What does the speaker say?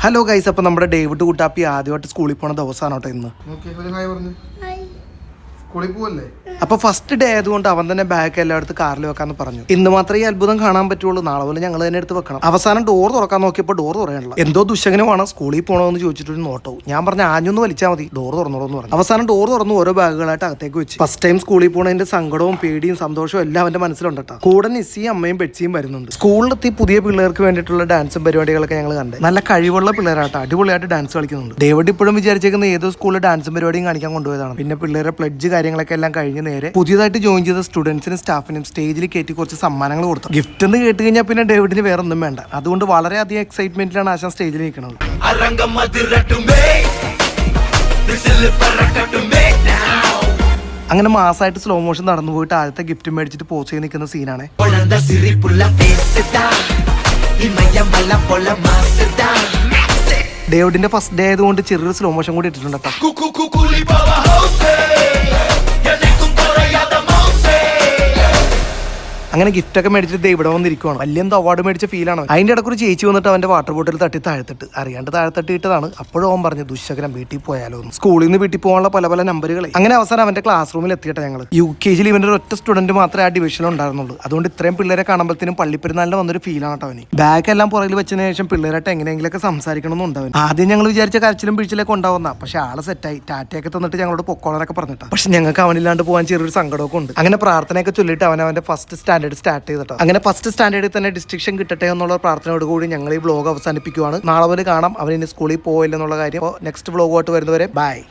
Hello guys, അപ്പോൾ നമ്മുടെ David കുട്ടാപ്പി ആദ്യമായിട്ട് സ്കൂളിൽ പോണ ദിവസമാണ് കേട്ടോ ഇന്ന്. സ്കൂളിൽ പോവല്ലേ? അപ്പൊ ഫസ്റ്റ് ഡേ ആയതുകൊണ്ട് അവൻ തന്നെ ബാഗ് എല്ലായിടത്ത് കാറിൽ വെക്കാന്ന് പറഞ്ഞു. ഇന്ന് മാത്രമേ ഈ അത്ഭുതം കാണാൻ പറ്റുള്ളൂ, നാളെ പോലെ ഞങ്ങൾ തന്നെ എടുത്ത് വെക്കണം. അവസാനം ഡോർ തുറക്കാൻ നോക്കിയപ്പോൾ ഡോർ തുറയാനുള്ള എന്തോ ദുശകനമാണ്. സ്കൂളിൽ പോകണമെന്ന് ചോദിച്ചിട്ടൊരു നോട്ടവും ഞാൻ പറഞ്ഞ ആഞ്ഞൊന്ന് വലിച്ചാൽ മതി, ഡോർ തുറന്നോളൂ പറഞ്ഞു. അവസാനം ഡോർ തുറന്ന് ഓരോ ബാഗുകളായിട്ട് അകത്തേക്ക് വെച്ച്. ഫസ്റ്റ് ടൈം സ്കൂളിൽ പോണതിന്റെ സങ്കടവും പേടിയും സന്തോഷവും എല്ലാം അവന്റെ മനസ്സിലുണ്ട് കേട്ടോ. കൂടെ നിസ്സിയും അമ്മയും ബെഡ്സിയും വരുന്നുണ്ട്. സ്കൂളിലെത്തി പുതിയ പിള്ളേർക്ക് വേണ്ടിയിട്ടുള്ള ഡാൻസും പരിപാടികളൊക്കെ ഞങ്ങൾ കണ്ടത്. നല്ല കഴിവുള്ള പിള്ളേരാട്ടോ, അടിപൊളിയായിട്ട് ഡാൻസ് കളിക്കുന്നുണ്ട്. ഡേവിഡ് ഇപ്പോഴും വിചാരിച്ചേക്കുന്ന ഏതോ സ്കൂളിൽ ഡാൻസും പരിപാടിയും കാണിക്കാൻ കൊണ്ടുപോയതാണ്. പിന്നെ പിള്ളേരെ പ്ലഡ്ജ് കാര്യങ്ങളൊക്കെ എല്ലാം കഴിഞ്ഞ് നേരെ പുതിയതായിട്ട് ജോയിൻ ചെയ്ത സ്റ്റുഡൻസിനും സ്റ്റാഫിനും സ്റ്റേജിൽ കയറ്റി കുറച്ച് സമ്മാനങ്ങൾ കൊടുത്തു. ഗിഫ്റ്റ് എന്ന് കേട്ട് കഴിഞ്ഞാൽ പിന്നെ ഡേവിഡിന് വേറെ ഒന്നും വേണ്ട. അതുകൊണ്ട് വളരെയധികം എക്സൈറ്റ്മെന്റിലാണ് ആശാൻ സ്റ്റേജിൽ നിൽക്കുന്നത്. അങ്ങനെ മാസമായിട്ട് സ്ലോ മോഷൻ നടന്നു പോയിട്ട് ആദ്യത്തെ ഗിഫ്റ്റ് മേടിച്ചിട്ട് പോസ് ചെയ്ത് നിൽക്കുന്ന സീനാണ്. ഡേവിഡിന്റെ ഫസ്റ്റ് ഡേ ആയതുകൊണ്ട് ചെറിയൊരു സ്ലോ മോഷൻ കൂടി ഇട്ടിട്ടുണ്ട് കേട്ടോ. അങ്ങനെ ഗിഫ്റ്റ് ഒക്കെ മേടിച്ചിട്ട് ഇവിടെ വന്നിരിക്കുവാണ്. വലിയ എന്തോ അവാർഡ് മേടിച്ച ഫീലാണ്. അതിന്റെ ഇടയ്ക്ക് ഒരു ചേച്ചി വന്നിട്ട് അവന്റെ വാട്ടർ ബോട്ടിൽ തട്ടി താഴ്ത്തിട്ട് അറിയാണ്ട് താഴ്ത്തിട്ടതാണ്. അപ്പോഴും അവൻ പറഞ്ഞു ദുശകരം വീട്ടിൽ പോയാലോ എന്ന്. സ്കൂളിൽ നിന്ന് വീട്ടിൽ പോകാനുള്ള പല പല നമ്പറുകളെ. അങ്ങനെ അവസാനം അവന്റെ ക്ലാസ് റൂമിൽ എത്തിയിട്ട് ഞങ്ങൾ UKG ഇവന്റെ ഒറ്റ സ്റ്റുഡന്റ് മാത്രമേ ആ ഡിവിഷനിൽ ഉണ്ടായിരുന്നുള്ളൂ. അതുകൊണ്ട് ഇത്രയും പിള്ളേരെ കാണുമ്പോഴത്തേനും പള്ളിപ്പെരുന്നാളിന് വന്നൊരു ഫീലാണ് കേട്ടോ അവന്. ബാഗ് എല്ലാം പുറകിൽ വെച്ചതിന് ശേഷം പിള്ളേരായിട്ട് എങ്ങനെയെങ്കിലൊക്കെ സംസാരിക്കണമെന്നുണ്ടാവും. ആദ്യം ഞങ്ങൾ വിചാരിച്ച കരച്ചിലും പിഴിച്ചിലൊക്കെ ഉണ്ടാവുന്ന, പക്ഷെ ആളെ സെറ്റായി ടാറ്റയൊക്കെ തന്നിട്ട് ഞങ്ങളോട് പൊക്കോളനൊക്കെ പറഞ്ഞിട്ടാണ്. പക്ഷെ ഞങ്ങൾക്ക് അവനില്ലാണ്ട് പോകാൻ ചെറിയൊരു സങ്കടമൊക്കെ ഉണ്ട്. അങ്ങനെ പ്രാർത്ഥനയൊക്കെ ചൊല്ലിട്ട് അവന്റെ ഫസ്റ്റ് സ്റ്റാർട്ട് ചെയ്തിട്ടോ. അങ്ങനെ ഫസ്റ്റ് സ്റ്റാൻഡേർഡിൽ തന്നെ ഡിസ്ട്രിക്ഷൻ കിട്ടട്ടെ എന്നുള്ള പ്രാർത്ഥനയോട് കൂടി ഞങ്ങൾ ഈ വ്ലോഗ് അവസാനിപ്പിക്കുവാണ്. നാളെ പോലെ കാണാം അവൻ ഇനി സ്കൂളിൽ പോയില്ലെന്നുള്ള കാര്യം. നെക്സ്റ്റ് വ്ലോഗുമായിട്ട് വരുന്നവരെ ബൈ.